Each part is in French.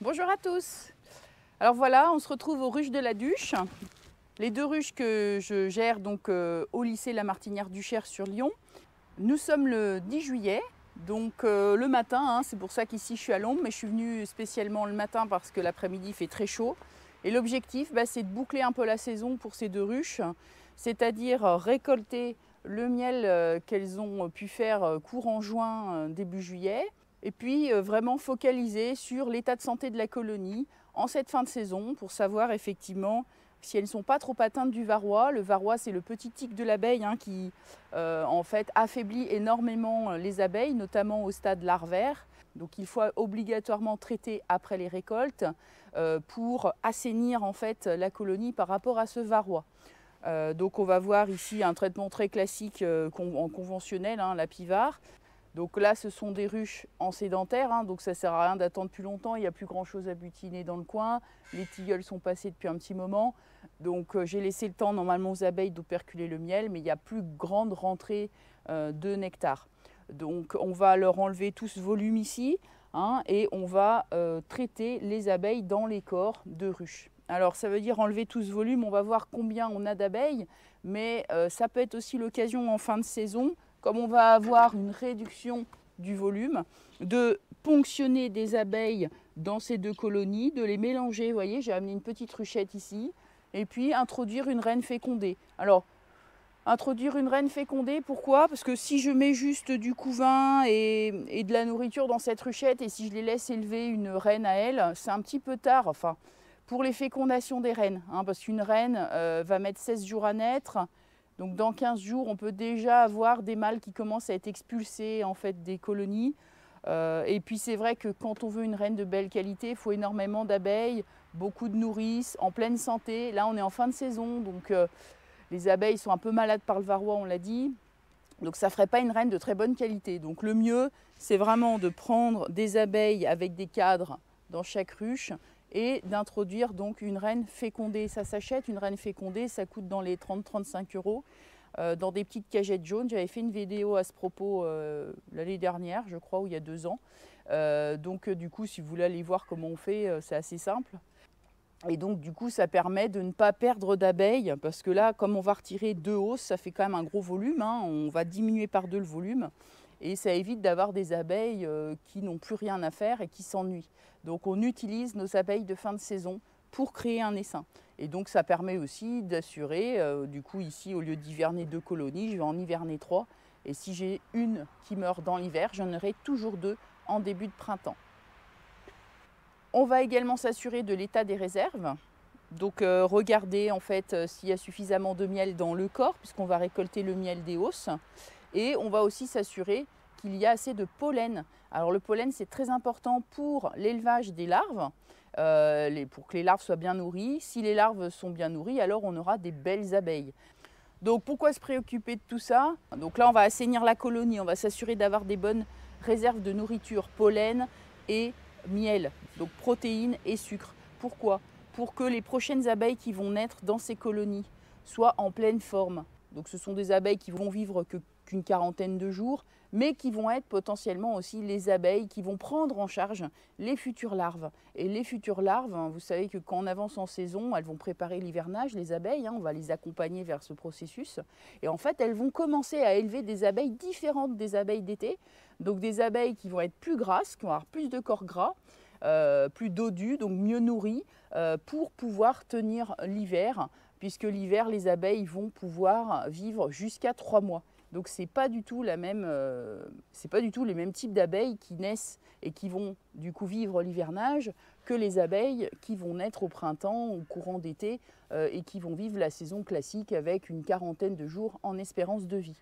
Bonjour à tous. Alors voilà, on se retrouve aux ruches de la Duche. Les deux ruches que je gère donc au lycée La Martinière du Cher sur Lyon. Nous sommes le 10 juillet, donc le matin, hein, c'est pour ça qu'ici je suis à l'ombre, mais je suis venue spécialement le matin parce que l'après-midi il fait très chaud. Et l'objectif, c'est de boucler un peu la saison pour ces deux ruches, c'est-à-dire récolter le miel qu'elles ont pu faire courant juin, début juillet, et puis vraiment focaliser sur l'état de santé de la colonie en cette fin de saison pour savoir effectivement si elles ne sont pas trop atteintes du varroa. Le varroa, c'est le petit tic de l'abeille qui en fait affaiblit énormément les abeilles, notamment au stade larvaire. Donc il faut obligatoirement traiter après les récoltes pour assainir en fait la colonie par rapport à ce varroa. Donc on va voir ici un traitement très classique en conventionnel, la Pivart. Donc là, ce sont des ruches en sédentaire, donc ça ne sert à rien d'attendre plus longtemps. Il n'y a plus grand-chose à butiner dans le coin. Les tilleuls sont passés depuis un petit moment. Donc j'ai laissé le temps normalement aux abeilles d'operculer le miel, mais il n'y a plus grande rentrée de nectar. Donc on va leur enlever tout ce volume ici et on va traiter les abeilles dans les corps de ruches. Alors ça veut dire enlever tout ce volume, on va voir combien on a d'abeilles, mais ça peut être aussi l'occasion en fin de saison, comme on va avoir une réduction du volume, de ponctionner des abeilles dans ces deux colonies, de les mélanger. Vous voyez, j'ai amené une petite ruchette ici, et puis introduire une reine fécondée. Alors, introduire une reine fécondée, pourquoi? Parce que si je mets juste du couvain et de la nourriture dans cette ruchette, et si je les laisse élever une reine à elle, c'est un petit peu tard, enfin, pour les fécondations des reines, parce qu'une reine va mettre 16 jours à naître. Donc dans 15 jours, on peut déjà avoir des mâles qui commencent à être expulsés en fait des colonies. Et puis c'est vrai que quand on veut une reine de belle qualité, il faut énormément d'abeilles, beaucoup de nourrices, en pleine santé. Là, on est en fin de saison, donc les abeilles sont un peu malades par le varroa, on l'a dit. Donc ça ne ferait pas une reine de très bonne qualité. Donc le mieux, c'est vraiment de prendre des abeilles avec des cadres dans chaque ruche et d'introduire donc une reine fécondée. Ça s'achète, une reine fécondée, ça coûte dans les 30-35 € dans des petites cagettes jaunes. J'avais fait une vidéo à ce propos l'année dernière, je crois, ou il y a 2 ans. Donc du coup, si vous voulez aller voir comment on fait, c'est assez simple. Et donc du coup, ça permet de ne pas perdre d'abeilles, parce que là, comme on va retirer 2 hausses, ça fait quand même un gros volume, on va diminuer par 2 le volume. Et ça évite d'avoir des abeilles qui n'ont plus rien à faire et qui s'ennuient. Donc on utilise nos abeilles de fin de saison pour créer un essaim. Et donc ça permet aussi d'assurer, du coup ici au lieu d'hiverner 2 colonies, je vais en hiverner 3. Et si j'ai une qui meurt dans l'hiver, j'en aurai toujours 2 en début de printemps. On va également s'assurer de l'état des réserves. Donc regarder en fait s'il y a suffisamment de miel dans le corps, puisqu'on va récolter le miel des hausses. Et on va aussi s'assurer qu'il y a assez de pollen. Alors le pollen, c'est très important pour l'élevage des larves, pour que les larves soient bien nourries. Si les larves sont bien nourries, alors on aura des belles abeilles. Donc pourquoi se préoccuper de tout ça? Donc là, on va assainir la colonie, on va s'assurer d'avoir des bonnes réserves de nourriture, pollen et miel, donc protéines et sucre. Pourquoi? Pour que les prochaines abeilles qui vont naître dans ces colonies soient en pleine forme. Donc ce sont des abeilles qui vont vivre qu'une quarantaine de jours, mais qui vont être potentiellement aussi les abeilles qui vont prendre en charge les futures larves. Et les futures larves, vous savez que quand on avance en saison, elles vont préparer l'hivernage, les abeilles, on va les accompagner vers ce processus. Et en fait, elles vont commencer à élever des abeilles différentes des abeilles d'été. Donc des abeilles qui vont être plus grasses, qui vont avoir plus de corps gras, plus dodues, donc mieux nourries, pour pouvoir tenir l'hiver, puisque l'hiver, les abeilles vont pouvoir vivre jusqu'à 3 mois. Donc c'est pas du tout les mêmes types d'abeilles qui naissent et qui vont du coup vivre l'hivernage que les abeilles qui vont naître au printemps, au courant d'été et qui vont vivre la saison classique avec une quarantaine de jours en espérance de vie.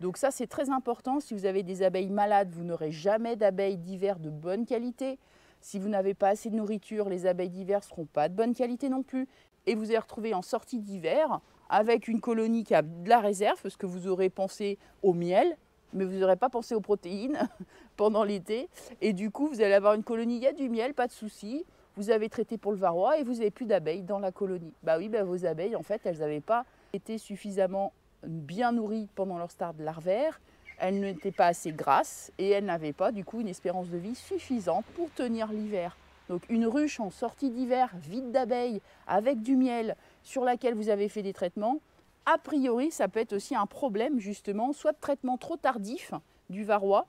Donc ça c'est très important. Si vous avez des abeilles malades, vous n'aurez jamais d'abeilles d'hiver de bonne qualité. Si vous n'avez pas assez de nourriture, les abeilles d'hiver ne seront pas de bonne qualité non plus. Et vous allez retrouver en sortie d'hiver avec une colonie qui a de la réserve, parce que vous aurez pensé au miel, mais vous n'aurez pas pensé aux protéines pendant l'été. Et du coup, vous allez avoir une colonie, il y a du miel, pas de souci. Vous avez traité pour le varroa et vous n'avez plus d'abeilles dans la colonie. Bah oui, vos abeilles, en fait, elles n'avaient pas été suffisamment bien nourries pendant leur stade larvaire. Elles n'étaient pas assez grasses et elles n'avaient pas, du coup, une espérance de vie suffisante pour tenir l'hiver. Donc une ruche en sortie d'hiver, vide d'abeilles, avec du miel, sur laquelle vous avez fait des traitements, a priori, ça peut être aussi un problème justement, soit de traitement trop tardif du varroa.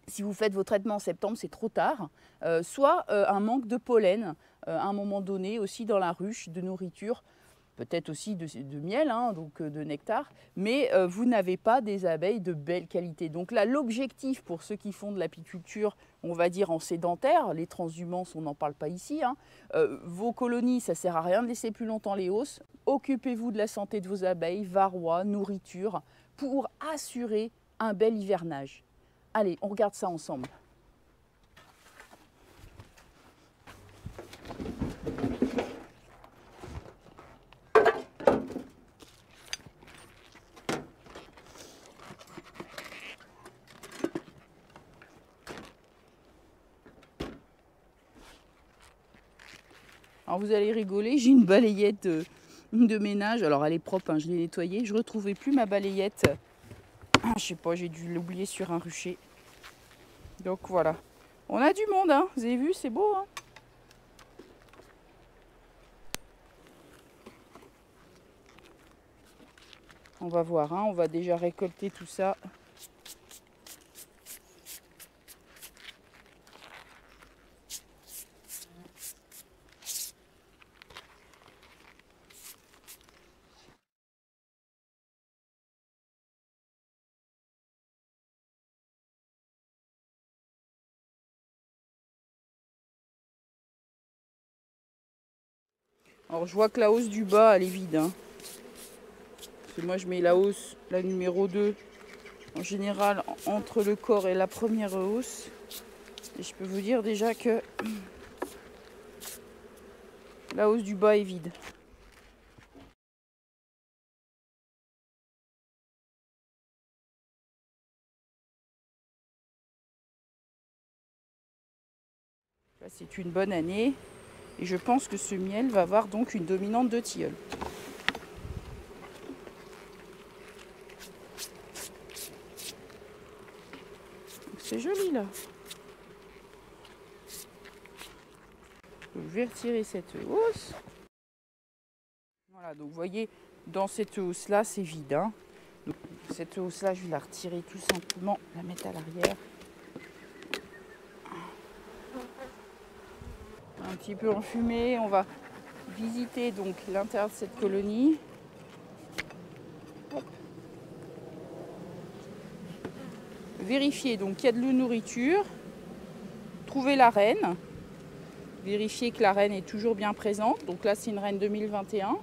Si vous faites vos traitements en septembre, c'est trop tard. Soit un manque de pollen à un moment donné aussi dans la ruche, de nourriture, peut-être aussi de miel, hein, donc de nectar, mais vous n'avez pas des abeilles de belle qualité. Donc là, l'objectif pour ceux qui font de l'apiculture, on va dire en sédentaire, les transhumances, on n'en parle pas ici, hein, vos colonies, ça ne sert à rien de laisser plus longtemps les hausses. Occupez-vous de la santé de vos abeilles, varroa, nourriture, pour assurer un bel hivernage. Allez, on regarde ça ensemble. Alors vous allez rigoler, j'ai une balayette de ménage. Alors elle est propre, hein, je l'ai nettoyée. Je ne retrouvais plus ma balayette. Je sais pas, j'ai dû l'oublier sur un rucher. Donc voilà. On a du monde, hein. Vous avez vu, c'est beau, hein. On va voir, hein. On va déjà récolter tout ça. Alors je vois que la hausse du bas, elle est vide, hein. Parce que moi je mets la hausse, la numéro 2, en général entre le corps et la première hausse. Et je peux vous dire déjà que la hausse du bas est vide. Là, c'est une bonne année. Et je pense que ce miel va avoir donc une dominante de tilleul. C'est joli là. Donc, je vais retirer cette hausse. Voilà, donc vous voyez, dans cette hausse là, c'est vide, hein. Donc, cette hausse là, je vais la retirer tout simplement, la mettre à l'arrière. Un petit peu enfumé, on va visiter donc l'intérieur de cette colonie. Hop. Vérifier donc qu'il y a de la nourriture, trouver la reine, vérifier que la reine est toujours bien présente. Donc là c'est une reine 2021.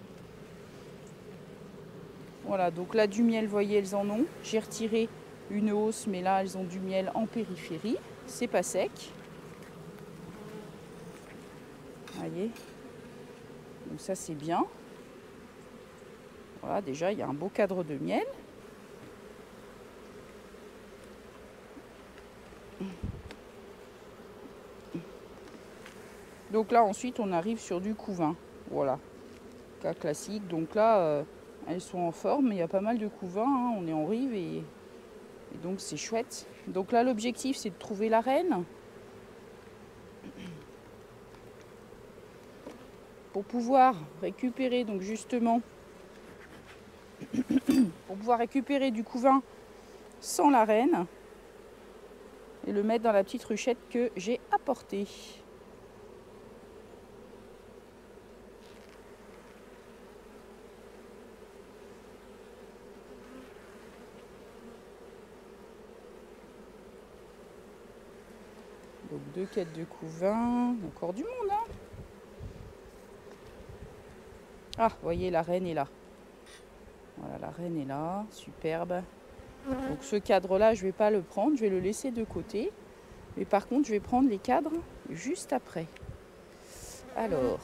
Voilà, donc là du miel, vous voyez, elles en ont. J'ai retiré une hausse, mais là elles ont du miel en périphérie, c'est pas sec. Vous voyez, donc ça c'est bien. Voilà, déjà il y a un beau cadre de miel. Donc là ensuite on arrive sur du couvain. Voilà, cas classique. Donc là elles sont en forme, il y a pas mal de couvains, hein. On est en rive et donc c'est chouette. Donc là l'objectif c'est de trouver la reine. Pour pouvoir récupérer donc justement pour pouvoir récupérer du couvain sans la reine et le mettre dans la petite ruchette que j'ai apportée. Donc 2 quêtes de couvain, encore du monde, hein. Ah, vous voyez, la reine est là. Voilà, la reine est là, superbe. Donc ce cadre-là, je ne vais pas le prendre, je vais le laisser de côté. Mais par contre, je vais prendre les cadres juste après. Alors,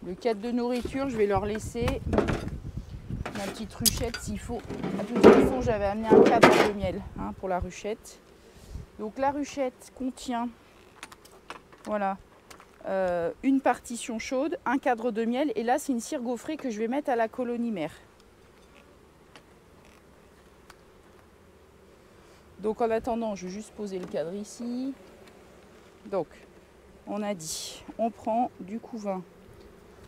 le cadre de nourriture, je vais leur laisser ma petite ruchette s'il faut. De toute façon, j'avais amené un cadre de miel, hein, pour la ruchette. Donc la ruchette contient, voilà, une partition chaude, un cadre de miel, et là c'est une cire gaufrée que je vais mettre à la colonie mère. Donc en attendant, je vais juste poser le cadre ici. Donc on a dit, on prend du couvain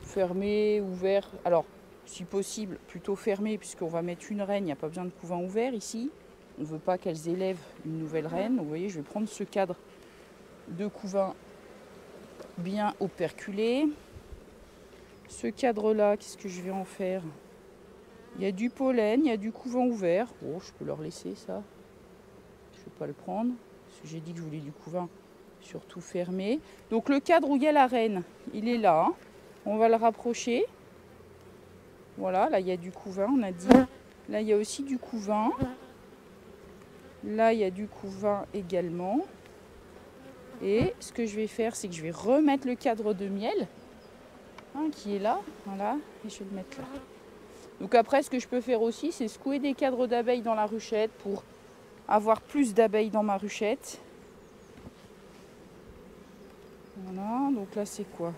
fermé, ouvert. Alors, si possible, plutôt fermé, puisqu'on va mettre une reine. Il n'y a pas besoin de couvain ouvert ici. On ne veut pas qu'elles élèvent une nouvelle reine. Donc, vous voyez, je vais prendre ce cadre de couvain bien operculé. Ce cadre-là, qu'est-ce que je vais en faire? Il y a du pollen, il y a du couvain ouvert. Oh, je peux leur laisser ça. Je ne vais pas le prendre. Parce que j'ai dit que je voulais du couvain surtout fermé. Donc le cadre où il y a la reine, il est là. On va le rapprocher. Voilà, là il y a du couvain, on a dit. Là il y a aussi du couvain. Là il y a du couvain également. Et ce que je vais faire, c'est que je vais remettre le cadre de miel qui est là. Voilà, et je vais le mettre là. Donc après, ce que je peux faire aussi, c'est secouer des cadres d'abeilles dans la ruchette pour avoir plus d'abeilles dans ma ruchette. Voilà, donc là c'est quoi?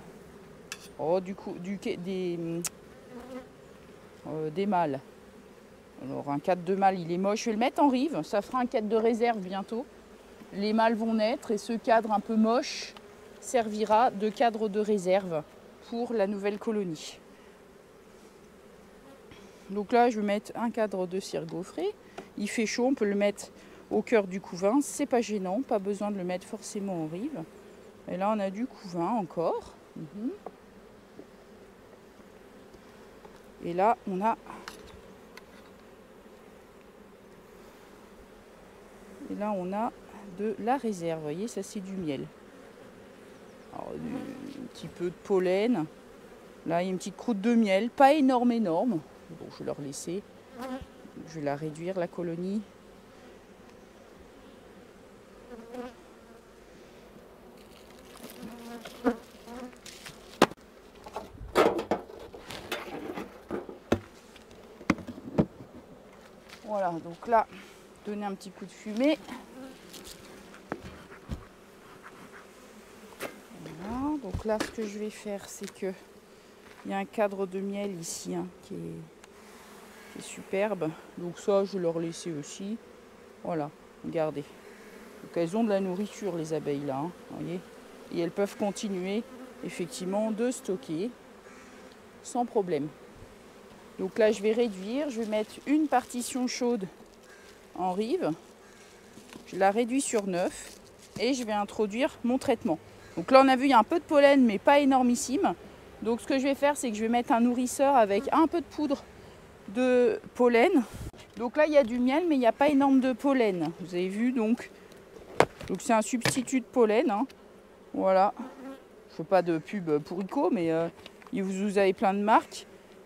Oh, du coup, des mâles. Alors un cadre de mâle, il est moche. Je vais le mettre en rive. Ça fera un cadre de réserve bientôt. Les mâles vont naître et ce cadre un peu moche servira de cadre de réserve pour la nouvelle colonie. Donc là, je vais mettre un cadre de cire gaufrée. Il fait chaud, on peut le mettre au cœur du couvain. C'est pas gênant, pas besoin de le mettre forcément en rive. Et là, on a du couvain encore. Et là, on a... Et là, on a de la réserve. Vous voyez, ça, c'est du miel. Alors, un petit peu de pollen. Là, il y a une petite croûte de miel. Pas énorme. Bon, je vais leur laisser. Je vais la réduire, la colonie. Voilà, donc là, donner un petit coup de fumée. Voilà, donc là, ce que je vais faire, c'est que il y a un cadre de miel ici qui est superbe. Donc ça, je vais leur laisser aussi. Voilà, regardez. Donc elles ont de la nourriture, les abeilles là, vous voyez. Et elles peuvent continuer effectivement de stocker sans problème. Donc là, je vais réduire. Je vais mettre une partition chaude en rive. Je la réduis sur 9 et je vais introduire mon traitement. Donc là, on a vu, il y a un peu de pollen, mais pas énormissime. Donc ce que je vais faire, c'est que je vais mettre un nourrisseur avec un peu de poudre de pollen. Donc là, il y a du miel, mais il n'y a pas énorme de pollen. Vous avez vu, donc c'est un substitut de pollen. Voilà. Je ne fais pas de pub pour ICO, mais vous avez plein de marques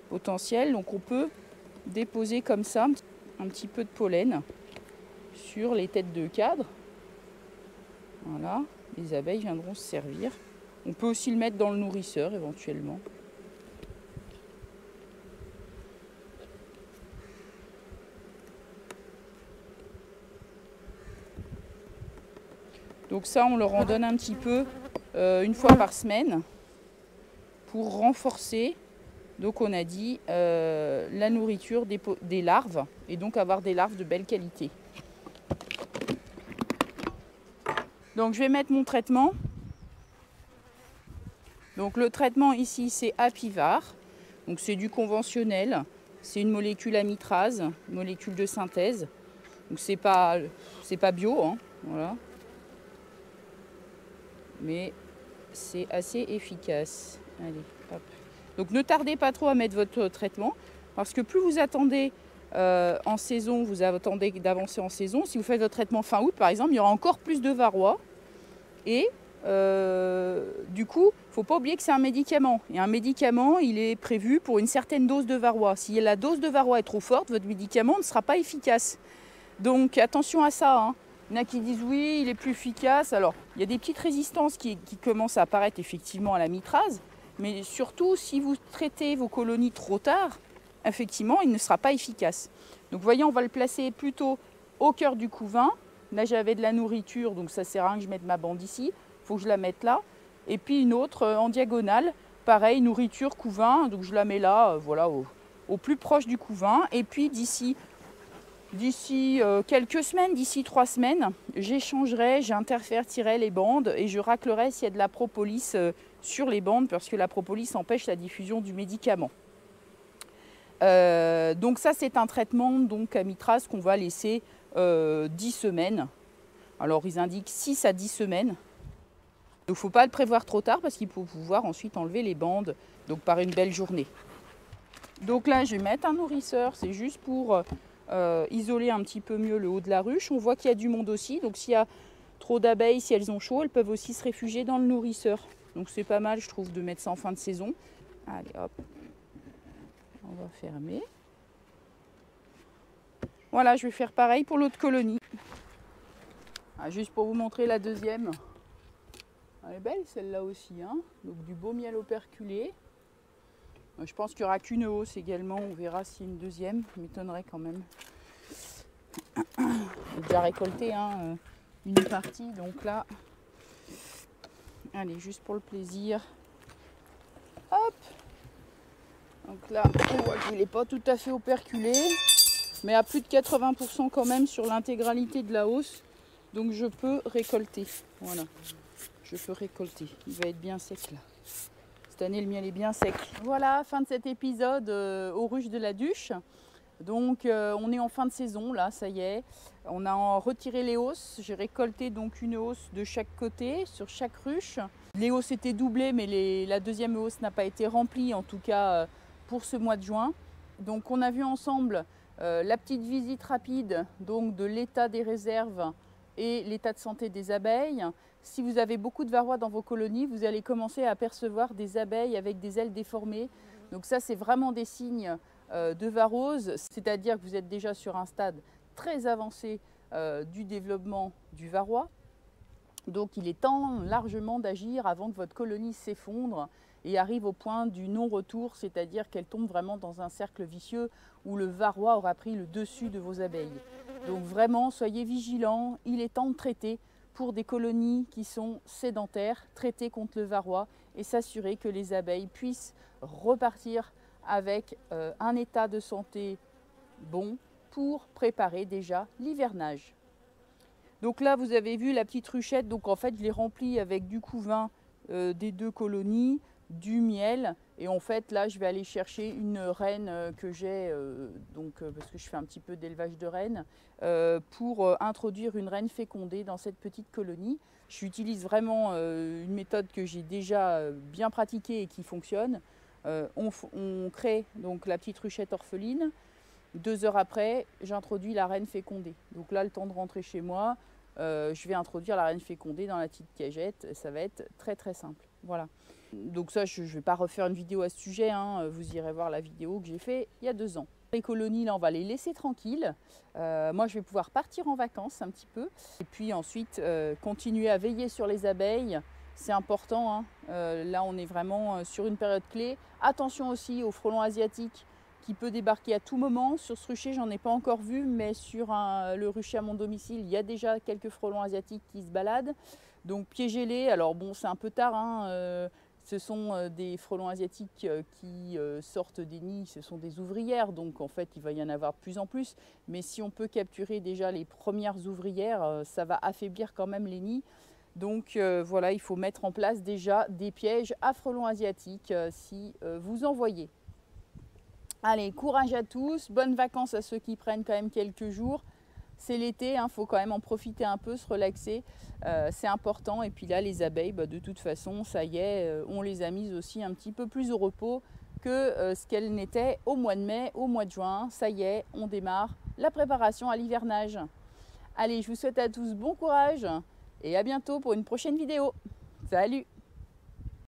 potentielles. Donc on peut déposer comme ça un petit peu de pollen sur les têtes de cadre. Voilà. Les abeilles viendront se servir. On peut aussi le mettre dans le nourrisseur éventuellement. Donc ça, on leur en donne un petit peu une fois par semaine pour renforcer, donc on a dit, la nourriture des larves et donc avoir des larves de belle qualité. Donc je vais mettre mon traitement. Donc le traitement ici, c'est Apivar. Donc c'est du conventionnel. C'est une molécule amitrase, une molécule de synthèse. Donc c'est pas bio, voilà. Mais c'est assez efficace. Allez, hop. Donc ne tardez pas trop à mettre votre traitement, parce que plus vous attendez en saison, vous attendez d'avancer en saison. Si vous faites votre traitement fin août, par exemple, il y aura encore plus de varroa. Et du coup, il ne faut pas oublier que c'est un médicament. Et un médicament, il est prévu pour une certaine dose de varroa. Si la dose de varroa est trop forte, votre médicament ne sera pas efficace. Donc attention à ça. Il y en a qui disent oui, il est plus efficace. Alors, il y a des petites résistances qui commencent à apparaître effectivement à la mitrase. Mais surtout, si vous traitez vos colonies trop tard, effectivement, il ne sera pas efficace. Donc, vous voyez, on va le placer plutôt au cœur du couvain. Là, j'avais de la nourriture, donc ça ne sert à rien que je mette ma bande ici. Il faut que je la mette là. Et puis une autre en diagonale. Pareil, nourriture, couvain. Donc, je la mets là, voilà, au plus proche du couvain. Et puis d'ici d'ici quelques semaines, d'ici 3 semaines, j'échangerai, j'intervertirai les bandes et je raclerai s'il y a de la propolis sur les bandes parce que la propolis empêche la diffusion du médicament. Donc ça c'est un traitement donc, à mitraz qu'on va laisser 10 semaines. Alors ils indiquent 6 à 10 semaines. Donc il ne faut pas le prévoir trop tard parce qu'il faut pouvoir ensuite enlever les bandes donc, par une belle journée. Donc là je vais mettre un nourrisseur, c'est juste pour isoler un petit peu mieux le haut de la ruche. On voit qu'il y a du monde aussi, donc s'il y a trop d'abeilles, si elles ont chaud, elles peuvent aussi se réfugier dans le nourrisseur. Donc c'est pas mal je trouve de mettre ça en fin de saison. Allez hop. On va fermer. Voilà, je vais faire pareil pour l'autre colonie. Ah, juste pour vous montrer la deuxième. Elle est belle celle-là aussi. Hein, donc du beau miel operculé. Je pense qu'il n'y aura qu'une hausse également. On verra s'il y a une deuxième. Ça m'étonnerait quand même. J'ai déjà récolté hein, une partie. Donc là, allez, juste pour le plaisir. Hop. Donc là, on voit qu'il n'est pas tout à fait operculé, mais à plus de 80% quand même sur l'intégralité de la hausse. Donc je peux récolter. Voilà, je peux récolter. Il va être bien sec là. Cette année, le miel est bien sec. Voilà, fin de cet épisode aux ruches de la Duche. Donc on est en fin de saison là, ça y est. On a retiré les hausses. J'ai récolté donc une hausse de chaque côté, sur chaque ruche. Les hausses étaient doublées, mais la deuxième hausse n'a pas été remplie, en tout cas pour ce mois de juin. Donc on a vu ensemble la petite visite rapide donc, de l'état des réserves et l'état de santé des abeilles. Si vous avez beaucoup de varroa dans vos colonies, vous allez commencer à apercevoir des abeilles avec des ailes déformées. Donc ça, c'est vraiment des signes de varrose, c'est-à-dire que vous êtes déjà sur un stade très avancé du développement du varroa. Donc il est temps largement d'agir avant que votre colonie s'effondre et arrive au point du non-retour, c'est-à-dire qu'elle tombe vraiment dans un cercle vicieux où le varroa aura pris le dessus de vos abeilles. Donc vraiment, soyez vigilants, il est temps de traiter pour des colonies qui sont sédentaires, traiter contre le varroa et s'assurer que les abeilles puissent repartir avec un état de santé bon pour préparer déjà l'hivernage. Donc là, vous avez vu la petite ruchette, donc en fait, je l'ai remplie avec du couvain des deux colonies, du miel, et en fait, là, je vais aller chercher une reine que j'ai, parce que je fais un petit peu d'élevage de rennes, pour introduire une reine fécondée dans cette petite colonie. J'utilise vraiment une méthode que j'ai déjà bien pratiquée et qui fonctionne. On crée donc la petite ruchette orpheline. 2 heures après, j'introduis la reine fécondée. Donc là, le temps de rentrer chez moi, je vais introduire la reine fécondée dans la petite cagette. Ça va être très très simple. Voilà. Donc ça, je ne vais pas refaire une vidéo à ce sujet. Hein. Vous irez voir la vidéo que j'ai faite il y a 2 ans. Les colonies, là, on va les laisser tranquilles. Moi, je vais pouvoir partir en vacances un petit peu. Et puis ensuite, continuer à veiller sur les abeilles. C'est important. Hein. Là, on est vraiment sur une période clé. Attention aussi aux frelons asiatiques qui peut débarquer à tout moment. Sur ce rucher, j'en ai pas encore vu, mais sur le rucher à mon domicile, il y a déjà quelques frelons asiatiques qui se baladent. Donc piégez-les. Alors bon, c'est un peu tard, hein, ce sont des frelons asiatiques qui sortent des nids, ce sont des ouvrières, donc en fait il va y en avoir de plus en plus. Mais si on peut capturer déjà les premières ouvrières, ça va affaiblir quand même les nids. Donc voilà, il faut mettre en place déjà des pièges à frelons asiatiques si vous en voyez. Allez, courage à tous, bonnes vacances à ceux qui prennent quand même quelques jours. C'est l'été, hein, faut quand même en profiter un peu, se relaxer, c'est important. Et puis là, les abeilles, de toute façon, ça y est, on les a mises aussi un petit peu plus au repos que ce qu'elles n'étaient au mois de mai, au mois de juin. Ça y est, on démarre la préparation à l'hivernage. Allez, je vous souhaite à tous bon courage et à bientôt pour une prochaine vidéo. Salut!